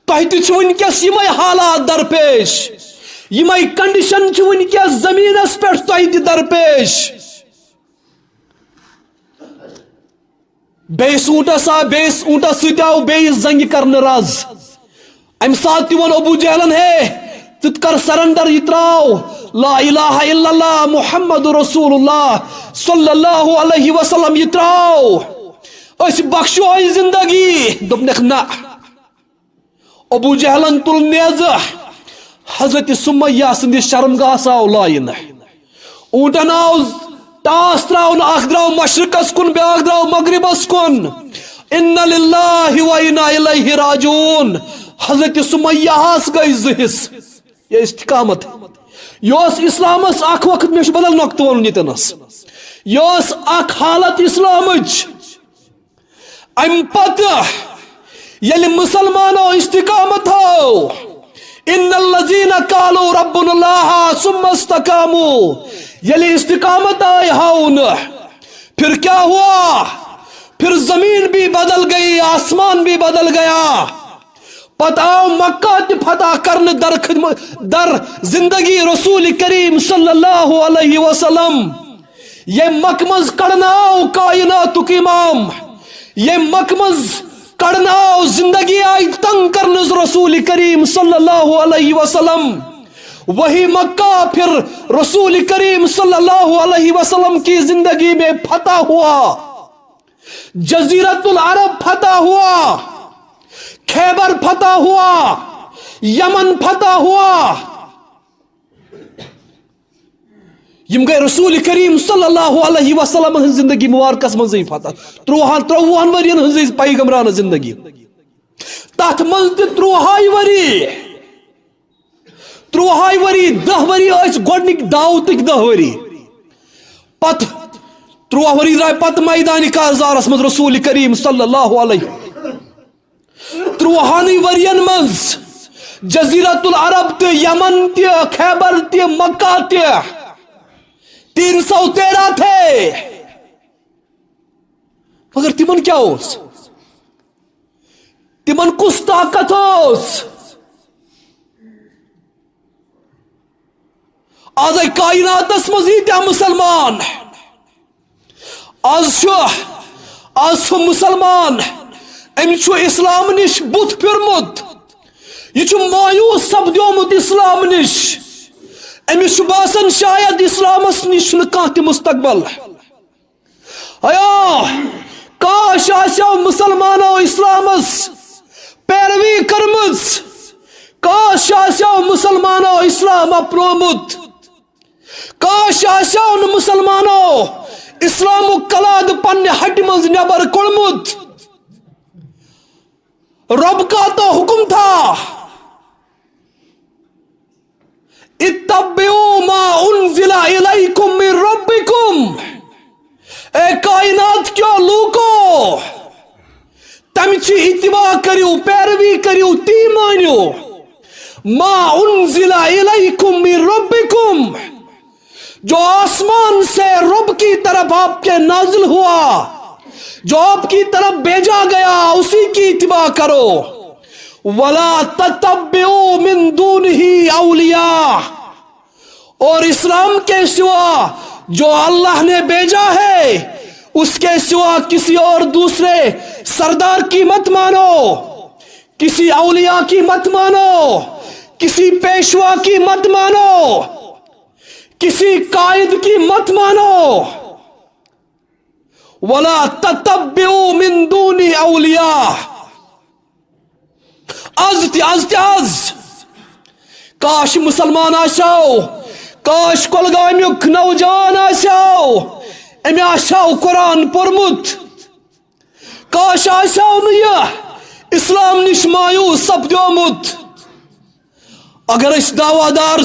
تہ ونکس یم حالات درپیش یم کنڈیشن ونکس زمینس پہ تہ درپیش بیس اونٹس ست آو بیس زنگ کرن رز ام سات ون ابو جہلن ہے تت کر سرنڈر یہ تراو لا الہ الا اللہ محمد رسول اللہ صلی اللہ علیہ وسلم یہ تراو اس بخشو زندگی دپنک نا ابو جہلن تل نیز حضرت سمیہ سندس شرمگاہس آو لائن اونٹن آو ٹاس تراؤن اخ درو مشرقس کن بیاکھ درو مغربس کن ان للہ و انا الیہ راجعون حضرت سمیہ گئی زہس یہ استقامت یہ اسلامس اخ وقت میں بدل نقط ون یتنس یہ اخ حالت اسلامچ ام پتہ یل مسلمانو استقامت ہو ان الذین قالوا ربنا اللہ ثم استقاموا یلی استقامت آئی ہاؤن پھر کیا ہوا پھر زمین بھی بدل گئی آسمان بھی بدل گیا پتہ آؤ مکہ فتح کرن در زندگی رسول کریم صلی اللہ علیہ وسلم یہ مکمز کڑناؤ کائنات امام یہ مکمز کڑناؤ زندگی آئی تنگ کرنز رسول کریم صلی اللہ علیہ وسلم وہی مکہ پھر رسول کریم صلی اللہ علیہ وسلم کی زندگی میں فتح ہوا جزیرت العرب فتح ہوا خیبر فتح ہوا یمن فتح ہوا یم گئی رسول کریم صلی اللہ علیہ وسلم زندگی مبارکس مزے فتح 30 ورین ہز پیغمبران زندگی تات من 30 وری 30 وری 10 وری گڈنک دعوتک 10 وری پت 30 وری درائے پت میدان کارزارس مز رسول کریم صلی اللہ علیہ 30 ورین مز جزیرت العرب تے یمن تے خیبر تے مکہ تے 313 تھے مگر تمن کیا ہوس تمن کس طاقت ہوس آز کائنات مزید مسلمان آز مسلمان امچ اسلام نش بت پھرمت یہ مایوس سپدیومت اسلام نش امس باسان شاید اسلامس نش کھانا مستقبل کاش آسو مسلمانو اسلامس پیروی کرمز کاش آسو مسلمانو اسلام اپنومت کاش آسو مسلمانو اسلام کلاد پنہ ہٹ مز نبر کڑمت رب کا تو حکم تھا اتبعوا ما انزل الیکم من ربکم اے کائنات کیوں لوکو تمچی اتباع کریو پیروی کریو تی مانیو ما انزل الیکم من ربکم جو آسمان سے رب کی طرف آپ کے نازل ہوا جو آپ کی طرف بھیجا گیا اسی کی اتباع کرو ولا تتبعوا من دونه اولیاء اور اسلام کے سوا جو اللہ نے بھیجا ہے اس کے سوا کسی اور دوسرے سردار کی مت مانو کسی اولیاء کی مت مانو کسی پیشوا کی مت مانو کسی قائد کی مت مانو ولا تتبعوا من دون اولیاء از کاش مسلمان آشاو کاش کلگامیک نوجوان آشاو امی آشاو قرآن پرمت کاش آشاو نیا اسلام نش مایوس سپدیومت اگر اس دعوی دار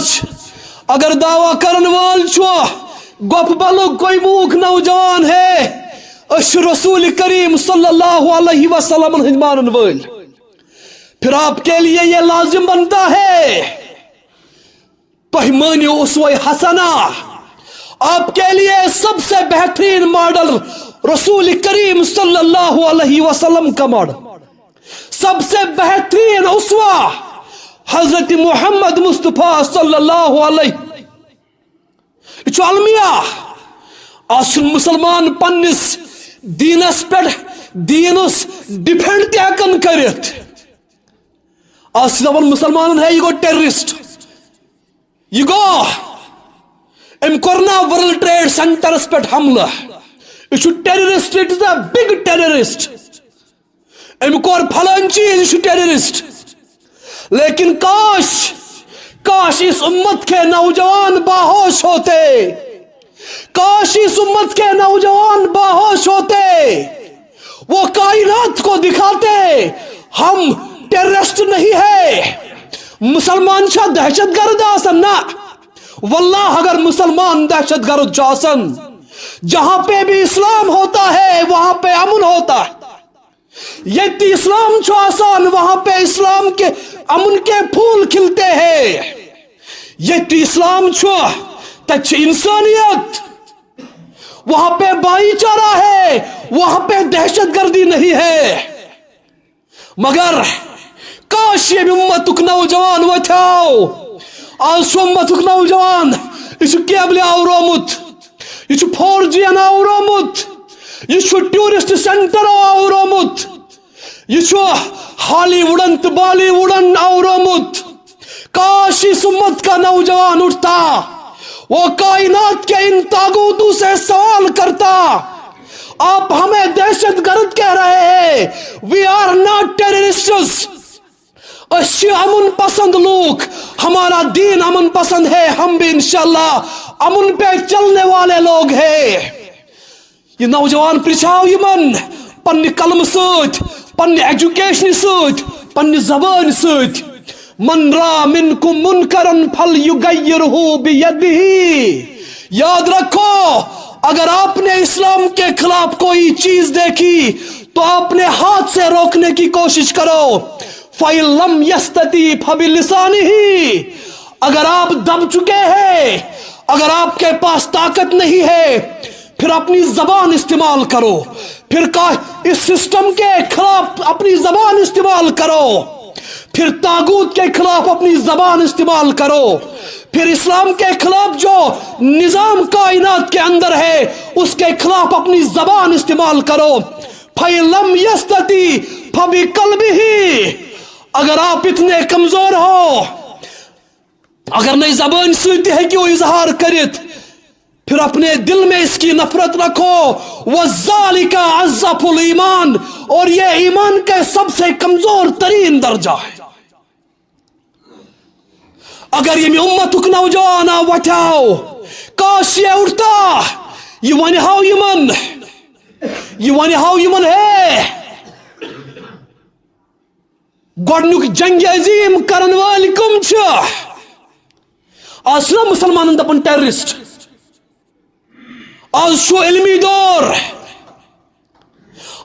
اگر دعوی کرن وال گپ بلو کوئی موک نوجوان ہے اس رسول کریم صلی اللہ علیہ وسلم مانن ول پھر آپ کے لیے یہ لازم بنتا ہے مانیو اسوہ حسنہ آپ کے لیے سب سے بہترین ماڈل رسول کریم صلی اللہ علیہ وسلم کا ماڈل سب سے بہترین اسوہ حضرت محمد مصطفیٰ صلی اللہ علیہ یہ المیہ آج مسلمان پنس دینس پہ دینس ڈیفینڈ تہ ہیکن کرت آج دپان مسلمان ہے یہ گو ٹیررسٹ یہ گو ام کرنا ورلڈ ٹریڈ سینٹرس پہ حملہ یہ terrorist it is a big terrorist ام کور پھلان چیز یہ ٹیررسٹ لیکن کاش اس امت کے نوجوان باہوش ہوتے کاش اس امت کے نوجوان باہوش ہوتے وہ کائنات کو دکھاتے ہم ٹیررسٹ نہیں ہے مسلمان شاہ دہشت گرد آسن نا واللہ اگر مسلمان دہشت گرد آسن جہاں پہ بھی اسلام ہوتا ہے وہاں پہ امن ہوتا ہے یہ اسلام چھو آسان وہاں پہ اسلام کے امن کے پھول کھلتے ہیں یہ اسلام چھو تچ انسانیت وہاں پہ بھائی چارہ ہے وہاں پہ دہشت گردی نہیں ہے مگر کاش یہ امتک نوجوان وتھاو آج امتک نوجوان یہ کیبل آورومت یہ 4G آورومت یہ ٹورسٹ سینٹر آورومت یہ ہالی ووڈن تو بالی ووڈن آورومت کاش اس امت کا نوجوان اٹھتا وہ کائنات کے ان طاغوتوں سے سوال کرتا آپ ہمیں دہشت گرد کہہ رہے ہیں وی آر ناٹ ٹیررسٹس اچھی امن پسند لوگ ہمارا دین امن پسند ہے ہم بھی انشاءاللہ امن پہ چلنے والے لوگ ہیں یہ نوجوان پرچھاو یمن پنہ قلم سۭتۍ پنہ ایجوکیشن سۭتۍ پنہ زبان سۭتۍ من را منکم منکرن فلیغیرہ بیدہ یاد رکھو اگر آپ نے اسلام کے خلاف کوئی چیز دیکھی تو آپ نے ہاتھ سے روکنے کی کوشش کرو فَإِن لَمْ يَسْتَطِعْ فَبِلِسَانِهِ اگر آپ دب چکے ہیں اگر آپ کے پاس طاقت نہیں ہے پھر اپنی زبان استعمال کرو پھر اس سسٹم کے خلاف اپنی زبان استعمال کرو پھر طاغوت کے خلاف اپنی زبان استعمال کرو پھر اسلام کے خلاف جو نظام کائنات کے اندر ہے اس کے خلاف اپنی زبان استعمال کرو فَإِن لَمْ يَسْتَطِعْ فَبِقَلْبِهِ اگر آپ اتنے کمزور ہو اگر نہیں زبان سۭتۍ ہے کہ وہ اظہار کرت پھر اپنے دل میں اس کی نفرت رکھو وَذَلِكَ أَضْعَفُ الْإِيمَانِ اور یہ ایمان کا سب سے کمزور ترین درجہ ہے اگر یہ امتک نوجوان وتھاو کاش یہ اٹھتا یہ ونہاو یمن ہے گۄڈنیُک جنگ عظیم کرن وٲلۍ کم چھِ آز چھُنہ مسلمانن دپان ٹیررسٹ آج چھُ علمی دور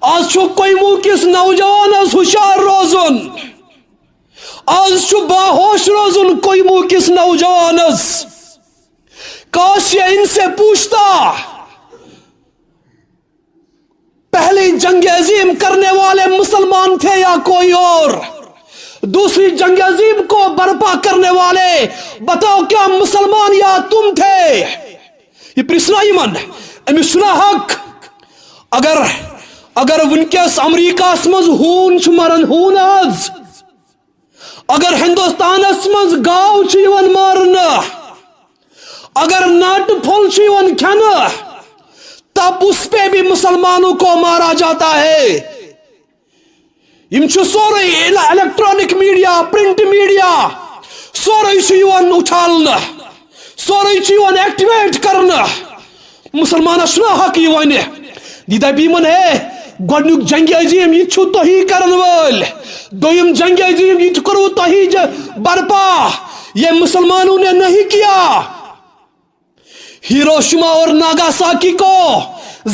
آج چھُ کویمو کس نوجوانس ہوشیار روزن آج چھُ باہوش روزن کویمو کس نوجوانس کاش یہ ان سے پوچھتا پہلی جنگ عظیم کرنے والے مسلمان تھے یا کوئی اور دوسری جنگ عظیم کو برپا کرنے والے بتاؤ کیا مسلمان یا تم تھے یہ پرسنا یمن امس چھُنہ حق اگر ونکس امریکہ مز ہون چھ مرن ہون آز اگر ہندوستانس مز گاو چھ یوان مارنا اگر ناٹ پھول چھ یوان کھینا تب اس پہ بھی مسلمانوں کو مارا جاتا ہے یم چھ سورے الیکٹرانک میڈیا پرنٹ میڈیا سورے چھ یوان اچھالنا سورے چھ یوان ایکٹیویٹ کرنا مسلمانس چھُنہ حق یہ ونہ یہ دپہ یمن ہے گۄڈنیُک جنگ عظیم یہ چھُ تُہی کرن وٲلۍ دوٚیِم جنگ عظیم یہ کرو تُہی برپا یہ مسلمانوں نے نہیں کیا ہیروشیما اور ناگاساکی کو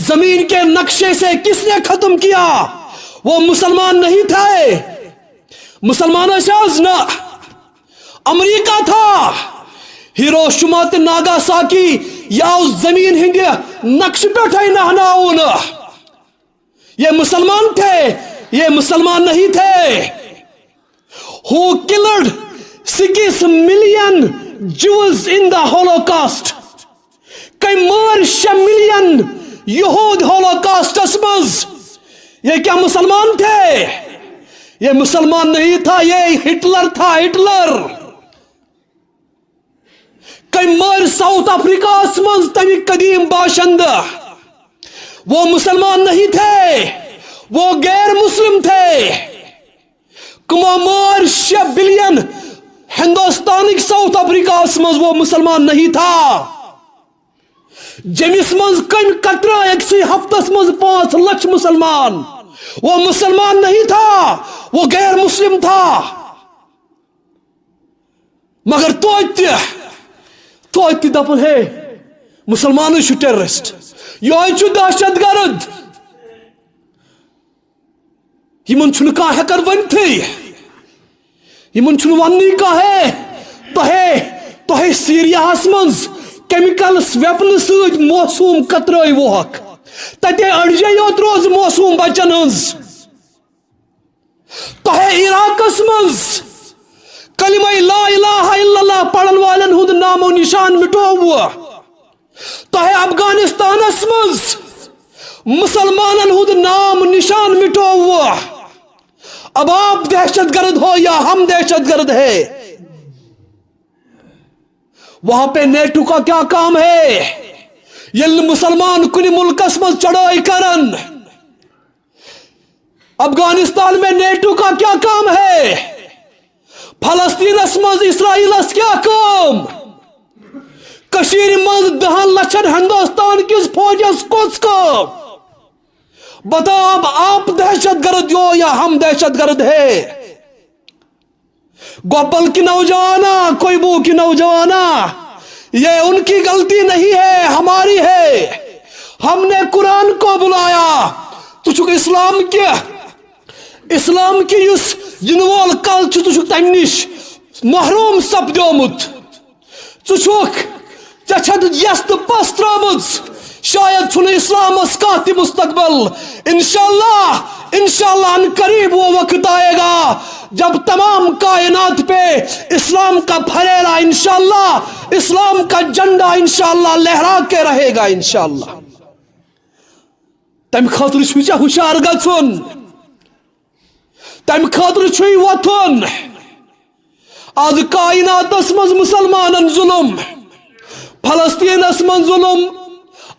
زمین کے نقشے سے کس نے ختم کیا وہ مسلمان نہیں تھے مسلمان شاز نہ امریکہ تھا ہیروشیما تو ناگاساکی یا اس زمین ہند نقش پہ نہناؤن یہ مسلمان تھے یہ مسلمان نہیں تھے ہو killed 6 million Jews in the Holocaust. کئی مار 6 million یہود ہولوکاسٹس مز. یہ کیا مسلمان تھے؟ یہ مسلمان نہیں تھا، یہ ہٹلر تھا، ہٹلر. کئی مار ساؤتھ افریقہ مز تمی قدیم باشندہ، وہ مسلمان نہیں تھے، وہ غیر مسلم تھے. کما مار 6 بلین ہندوستانک ساؤتھ افریقہ مز، وہ مسلمان نہیں تھا. جمس مز کم قطرہ 1 ہفتس مز 5 لچھ مسلمان، وہ مسلمان نہیں تھا، وہ غیر مسلم تھا. مگر توتہ دپن ہے مسلمان چھ ٹیررسٹ، یہ چھ دہشت گرد. یمن چھن کانٛہہ ہیکن ونتھٕے، یمن چھن وننی کانٛہہ ہے تۄہہِ سیریاہس منٛز کیمکلس ویپن سۭتۍ موسوم قطرٲے ووکھ، تتے أڑجے یوت روز موسوم بچن ہنٛز. تۄہہِ عراقس منٛز کلمہ لا الہ الا اللہ پڑھن والن ہند نام و نشان مٹوو. تۄہہِ افغانستانس منٛز مسلمانن ہند نام نشان مٹوو. اب آپ دہشت گرد ہو یا ہم دہشت گرد ہے؟ وہاں پہ نیٹو کا کیا کام ہے؟ یل مسلمان کنی ملکس مز چڑھائی کرن. افغانستان میں نیٹو کا کیا کام ہے؟ فلسطینس مز اسرائیلس کیا کام؟ کشیر مز 10 لچھن ہندوستان کس فوجس کس کام؟ بتاؤ اب آپ دہشت گرد ہو یا ہم دہشت گرد ہے؟ گوپل کی نوجوانا، کوئی بو کی نوجوانا، یہ ان کی غلطی نہیں ہے، ہماری ہے. ہم نے قرآن کو بلایا. تو چھک اسلام کی اس جنوال کل تو چھک تم نش محروم سپدومت. تو چھک چچھت یست پس ترامت. شاید چھن اسلامس کانٛہہ تہِ مستقبل. انشاءاللہ ان قریب وہ وقت آئے گا جب تمام کائنات پہ اسلام کا پھریلا انشاءاللہ، اسلام کا جھنڈا انشاءاللہ لہرا کے رہے گا انشاءاللہ. تم خاطر چھُ ہوشیار گژھُن، تم خاطر چھُ وۄتھُن. آز کائناتس مز مسلمانن ظلم، فلسطینس من ظلم،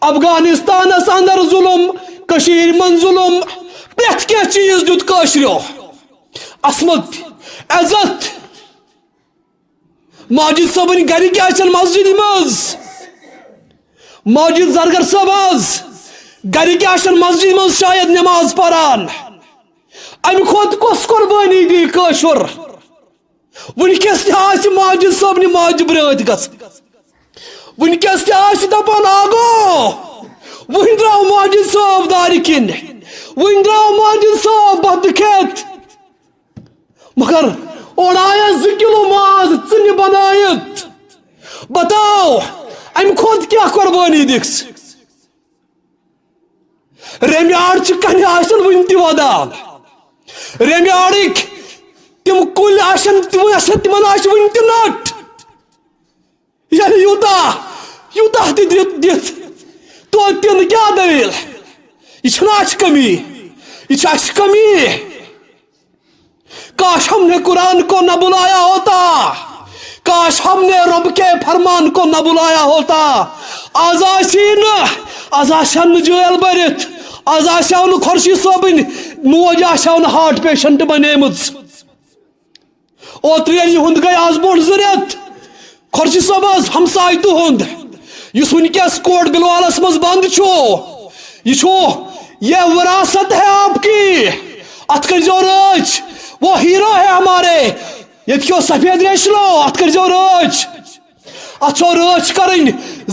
افغانستانس اندر ظلم، کشیر من ظلم. پرٛٮ۪تھ کینٛہہ چیز دیُت کٲشریو. عصمت، عزت. ماجد صٲبٕنۍ گرِکۍ آسن مسجد مز، ماجد زرگر صٲب آز گرِکۍ آسن مسجد مز شاید نماز پران. امہِ کھۄتہٕ کۄس قۄربٲنی دی کٲشُر؟ وٕنکیٚس تہِ آسہِ ماجد صٲبنہِ ماجہِ برٛٲنٛتۍ گژھن، وٕنکیٚس تہِ آسہِ دپان آگو وٕنۍ درٛاو ماجد صٲب دارِ کِنۍ، وٕنۍ درٛاو ماجد صٲب بتہٕ کھٮ۪تھ. مگر اور آیا 2 کلو ماز ژٕنہِ بنٲیِتھ. بتاو امہِ کھۄتہٕ کیٛاہ قۄربٲنی دِکھ؟ ریٚمہِ آڑ چھِ کنہِ آسن وٕنہِ تہِ ودان، ریٚمہِ آڑٕکۍ تِم کُلۍ آسن تِمن آسہِ وٕنہِ تہِ نٹ. ییٚلہِ یوٗتاہ تہِ دِتھ توتہِ نہٕ کیٛاہ دٔلیٖل؟ یہ چھنہ اچھ کمی، یہ چھِ اچھ کمی. کاش ہم نے قرآن کو نہ بلایا ہوتا، کاش ہم نے رب کے فرمان کو نہ بلایا ہوتا. آز آسہا نہٕ جٲل بٔرِتھ، آز آسہو نہٕ خۄرشیٖد صٲبٕنۍ موج آسہو نہٕ ہارٹ پیشنٹ بنیمٕژ. اوترٕ ییٚلہِ یِہُنٛد گٔے آز برٛونٛٹھ 2 رٮ۪تھ، خۄرشیٖد صٲب حظ ہمساے تُہُنٛد یُس وٕنکٮ۪س کوٹ بلوالس منٛز بنٛد چھُ، یہ چھو، یہ وراثت ہے آپ کی. ات کرزیو رٲچھ، وہ ہیرو ہے ہمارے. یت کیو سفید ریشلو، ات کرزیو رٲچھ. ات چھو رٲچھ کرن.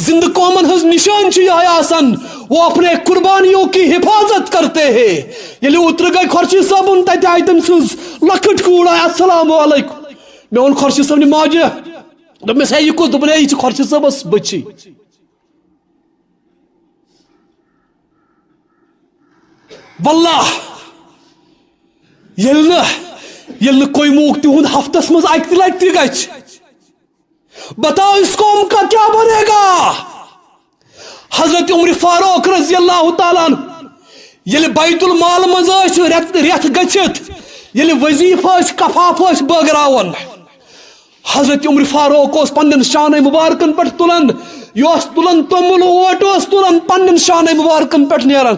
زندہ قومن ہز نشان چھُ یہے آسان، وہ اپنے قربانیوں کی حفاظت کرتے ہیں. ییٚلہِ اوترٕ گٔے خۄرشیٖد صٲبُن، تتہِ آیہِ تٔمۍ سٕنٛز لۄکٕٹ کوٗر آیہِ السلام علیکم. مےٚ ووٚن خۄرشیٖد صٲبنہِ ماجہِ، دوٚپمس ہے یہِ کُس؟ دوٚپُن ہے یہِ چھِ خۄرشیٖد صٲبس بٔچی. واللہ ییٚلہِ نہٕ یل کوئی موک تہد ہفتس مز اکہ لٹہ تہ گژھِ بتاؤ اس قوم کا کیا بنے گا. حضرت عمر فاروق رضی اللہ تعالیٰ عنہ یل بیت المال مز ریت گچھت یل وظیفہ کفاف بٲگراون حضرت عمر فاروق اس پنن شانہ مبارکن پہ تلان یہ تلان تومل اوٹ تلان پنن شانہ مبارکن پہ نیران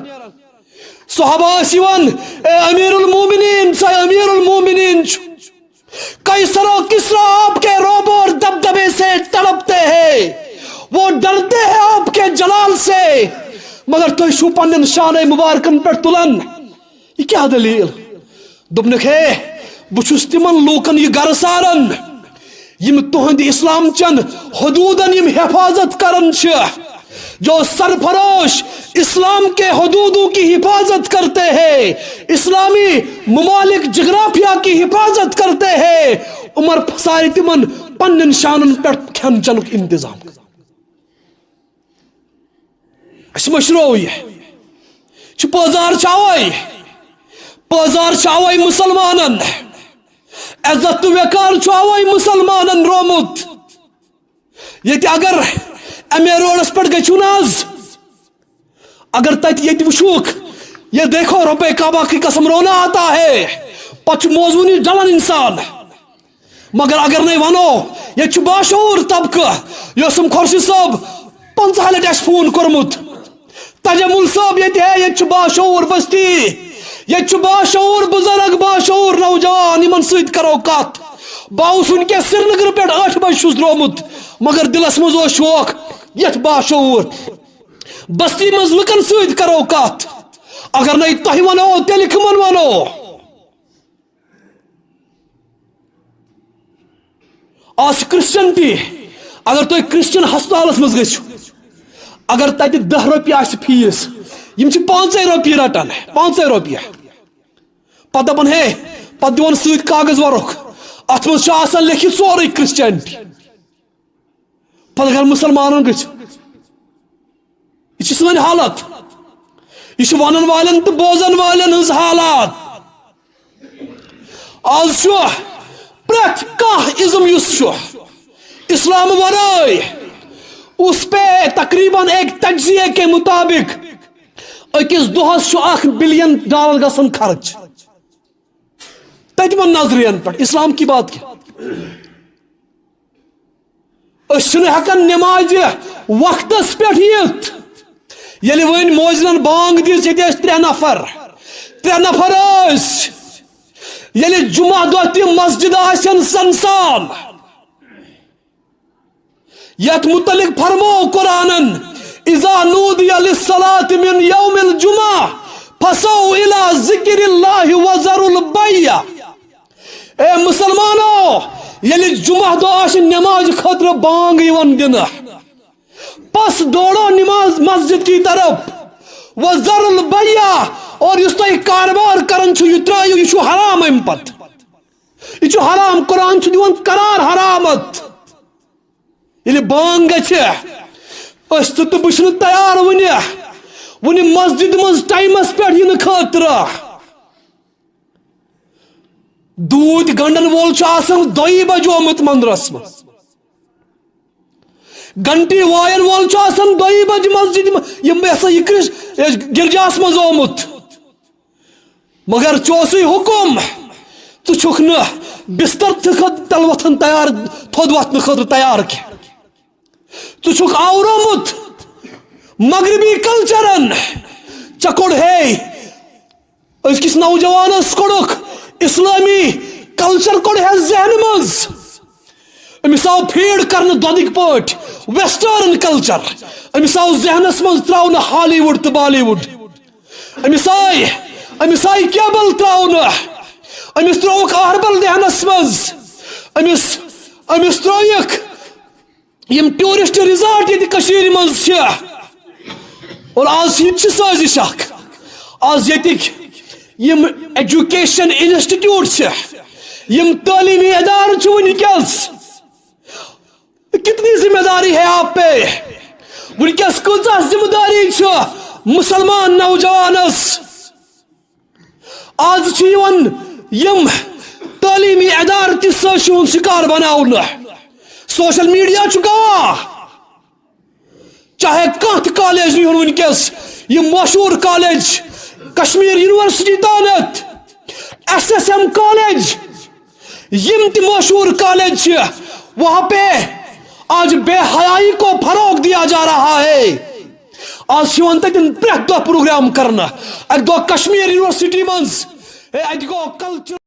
صحابہ اے امیر المومنین سا امیر المومنین قیصر و کسریٰ آپ کے روب اور دبدبے سے تڑپتے ہیں وہ ڈرتے ہیں آپ کے جلال سے مگر تو شو پنن شانہ مبارکن پہ تلان یہ کیا دلیل دبنک ہے بچس تمن لوکن یہ گر سارن یم تہند اسلام چن حدودن یم حفاظت کرن جو سرفروش اسلام کے حدودوں کی حفاظت کرتے ہیں اسلامی ممالک جغرافیہ کی حفاظت کرتے ہیں عمر پھسائے تمن پنن شانن پہ کھن چنک انتظام اس مشروع یہ پازار چاوئی مسلمانن عزت تو وقار چاوئی مسلمانن رومت یہ اگر ایم اے روڈس پر گچھو ناز اگر تت یہ وچھوک یہ دیکھو رب کعبہ کی قسم رونا آتا ہے پچ موزونی ڈلن انسان مگر اگر نہیں ونو یہ باشعور طبقہ یوسم خورشید صاحب 50 لٹہ فون کورمت تجمل صاحب یہ باشعور بستی یہ باشعور بزرگ باشعور نوجوان یمن سۭتۍ کرو کت باؤس کے سری نگر پہ 8 بجے درومت مگر دلس مز شوق یت باشعور بستی مز لکن سۭتۍ کرو کت اگر نہیں تہ ونو تیل کمن ونو آج کرسچن تی اگر تھی کرسچن ہسپتالس مز گژھو اگر تتہ 10 رۄپیہِ آسہِ فیس یم 5 رۄپیہِ رٹان 5 رۄپیہِ پتہ دپان ہے پتہ دِوان سۭتۍ کاغذ ورق ات مز آسان لیکھِتھ سورُے کرسچنٹی پتہ اگر مسلمانن گژھو یہ سن حالت یہ ونن والن تو بوزن والن ہز حالات آج پریت کانٛہہ ازم یس اسلام ورائے اس پہ تقریباً ایک تجزیے کے مطابق اکس دہس $1 بلین گژھان خرچ تمن نظرین پہ اسلام کی بات کیا ہکان نماز وقتس پہ یت یل ون موزن بانگ دس یہ 3 نفر یل جمعہ دہ تہ مسجد آسن سنسان یت متعلق فرمو قرآن اذا نودی للصلاة من یوم الجمعہ فسعوا الى ذکر اللہ وذروا البیع اے مسلمانو یل جمعہ دہ آس نماز خاطر بانگ یوان دن پس دوڑو نماز مسجد کی طرف وذروا البیع اور اس تہ کاروبار کرن یہ ترایو یہ حرام ام پت یہ حرام قرآن دیوان قرار حرامت یل بانگ گھس تو بہت تیار ون مسجد مز ٹائمس پہ ین خاطر دود گنڈن وول 2 بجے آمت مندرس مز گنٹی وائن وول 2 بجے مسجد گرجاس مز آمت مگر چوسے حکم تو چھک نا بستر تل وتھن تیار تھود وتھن خاطر تیار کی تو چھک آورومت مغربی کلچرن چکوڑ ہے کس نوجوانس کوڑک اسلامی کلچر کوڑ ہے ذہن مز امس آو فیڈ کرنے دودک پٹ ویسٹرن کلچر امس آو ذہنس مز تراؤن ہالی ووڈ تو بالی ووڈ امس آئی کیبل تراؤن امس تروک اہربل ذہنس مز امس تروک یم ٹورسٹ ریزارٹ یہ مز اور آج یہ سازش آج یتک یم ایجوکیشن انسٹیٹیوٹ یم تعلیمی ادارے ونکس کتنی ذمہ داری ہے آپ پہ ونکس کۭژاہ ذمہ داری مسلمان نوجوانس آج یم تعلیمی ادارٕ تہِ سٲسی ہُنٛد شکار بناونہٕ سوشل میڈیا چھُ گواہ چاہے کانٛہہ تہِ کالیج نِہُن وٕنکٮ۪س یہِ مشہوٗر کالیج کشمیر یونیورسٹی تانت SSM کالج یم تہِ مشہور کالج چھِ وہاں پہ آج بے حیائی کو فروغ دیا جا رہا ہے آج چھِ تتٮ۪ن پرٛٮ۪تھ دۄہ پروگرام کرنہٕ اکہِ دۄہ کشمیر یونیورسٹی منٛز اَتہِ گوٚو کلچر